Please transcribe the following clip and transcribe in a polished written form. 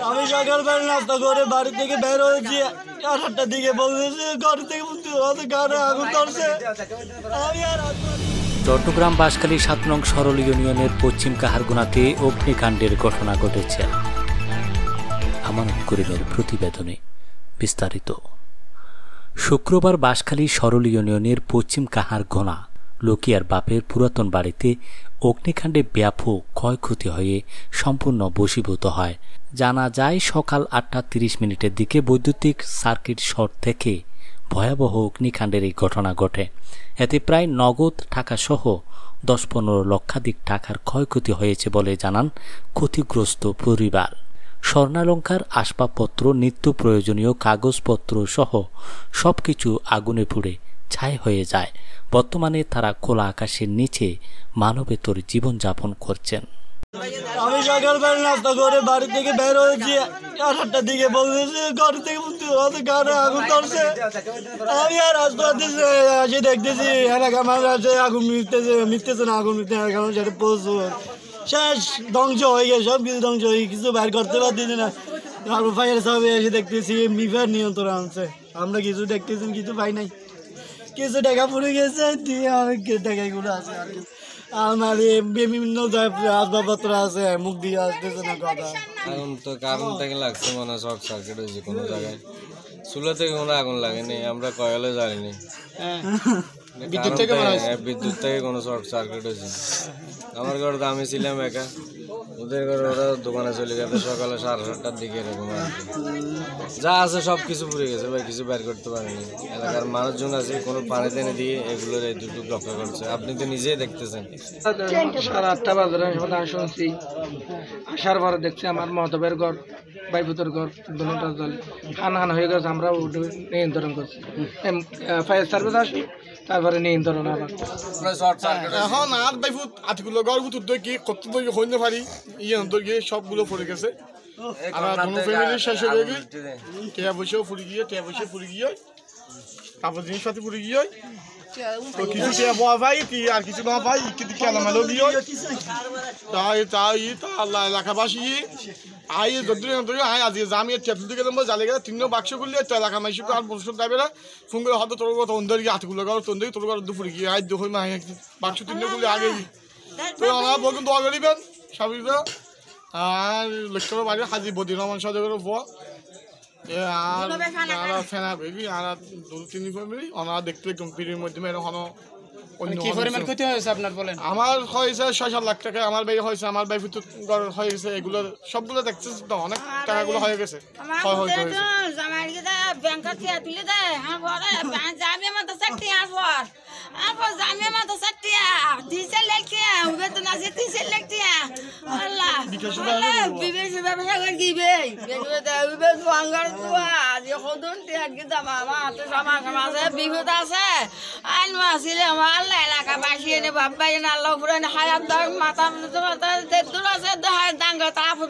আমি সকালবেলা নাস্তা করে বাড়ি থেকে বের হয়েছি, 8টার দিকে বলতেছে ঘর থেকে গাড়ি আগুন ধরছে। চট্টগ্রাম বাঁশখালী ৭ নং সরল ইউনিয়নের পশ্চিম কাহারগুনাতে অগ্নিকাণ্ডের ঘটনা ঘটেছে। আমানত করিমের প্রতিবেদনে বিস্তারিত। শুক্রবার বাঁশখালী সরল ইউনিয়নের পশ্চিম কাহারগোনা লোকিয়ার বাপের পুরাতন বাড়িতে অগ্নিকাণ্ডে ব্যাপক ক্ষয়ক্ষতি হয়ে সম্পূর্ণ বশীভূত হয়। জানা যায় সকাল 8:30 দিকে বৈদ্যুতিক সার্কিট শর্ট থেকে ভয়াবহ অগ্নিকাণ্ডের এই ঘটনা ঘটে। এতে প্রায় নগদ টাকাসহ 10-15 লক্ষাধিক টাকার ক্ষয়ক্ষতি হয়েছে বলে জানান ক্ষতিগ্রস্ত পরিবার। স্বর্ণালঙ্কার, আসবাবপত্র, নিত্য প্রয়োজনীয় কাগজপত্র সহ সবকিছু আগুনে পুড়ে ছাই হয়ে যায়। বর্তমানে তারা খোলা আকাশের নিচে মানবেতর জীবনযাপন করছেন। আমি সকালবেলা নাস্তা করে বাড়ি থেকে বের হয়েছি, 8টার দিকে বলতেছে ঘর থেকে গাড়ি আগুন ধরছে। আমি আর আসে দেখতেছি এলাকা মানুষ আছে আগুন মিটতেছে না, আগুন মিটতে প্রচুর শেষ ধ্বংস হয়ে গেছে, সব কিছু ধ্বংস হয়ে কিছু বাইর করতে পারতেছি না। ফায়ার সাহেব এসে দেখতেছি মিফার নিয়ন্ত্রণ আনছে, আমরা কিছু দেখতেছি কিছু পাই নাই, কিছু টাকা পড়ে গেছে, টাকাগুলো আছে আর কি। আমার বিভিন্ন আসবাবপত্র আছে, মুখ দিয়ে আসতেছে না কথা। আগুন তো কারণ থেকে লাগছে, মনে হয় শর্ট সার্কিট হয়েছে কোনো জায়গায়। চুলা থেকে কোনো আগুন লাগেনি, আমরা কয়েলে জানিনি। বিদ্যুৎ থেকে কোনো শর্ট সার্কিট হয়েছে। আমার ঘরে তো আমি ছিলাম একা, ওদের ঘরে ওরা দোকানে চলে গেছে সকালে 7:30টার দিকে এরকম আর কি। যা আছে সব কিছু পুড়ে গেছে ভাই, কিছু বের করতে পারেনি। এলাকার মানুষজন আছে কোনো পানি টেনে দিয়ে এগুলোর এইটুকু লক্ষ্য করছে, আপনি তো নিজেই দেখতেছেন। 8:30 বাজে শুনছি, আসার পরে দেখছি আমার মহতবের ঘর, বাইপুতর ঘর দুটা জল হান হয়ে গেছে। আমরা নিয়ন্ত্রণ করছি, ফায়ার সার্ভিস আসি, তারপরে নিয়ন্ত্রণ আবার এখন আর বাইফুত আতিগুলো ঘর ভিতর কি কত হইতে পারি গিয়ে সবগুলো পড়ে গেছে। আমার কোনো ফ্যামিলি শেষ হয়ে গিয়ে টিয়া বসেও ফুড়ে গিয়ে তারপর জিনিসপাতি ফুড়ে গিয়ে তো কিছু টিয়া পাওয়া পাই কি আর কিছু না পাই কিন্তু খেলামেলো দিয়ে তাই আল্লাহ এলাকাবাসী আই যদি আয় আজকে জামি টেপল দিকে দেবো জালে গেলে 3 বাক্স করলে তো এলাকা মাইসি আর বসে যাবে না ফোন করে হয়তো তোর কথা অন্ধের গিয়ে হাতগুলো গাও তোর তোর ঘর দুপুরে গিয়ে আয় দেখো মা বাক্স 3 করলে আগে তো আমরা বলুন দোয়া করিবেন সাবিরা আর লক্ষ্য বাড়ি হাজি বদি রহমান সাহেবের আর ফেনা বেবি আর 2-3 ফ্যামিলি ওনারা দেখতে গম্ভীরের মাধ্যমে এরকম কি পরিমাণ ক্ষতি হয়েছে আপনার বলেন? আমার হয়েছে 6-7 লাখ টাকা, আমার ব্যয় হয়েছে, আমার ব্যয় হয়ে গেছে, এগুলো সবগুলো দেখতেছি তো অনেক টাকাগুলো হয়ে গেছে। বিপদ আছে এলাকা বাসি এনে বাবাই এনে আল্লাহ পুরান হায়াত মাথা আছে দাঙ্গা তারপর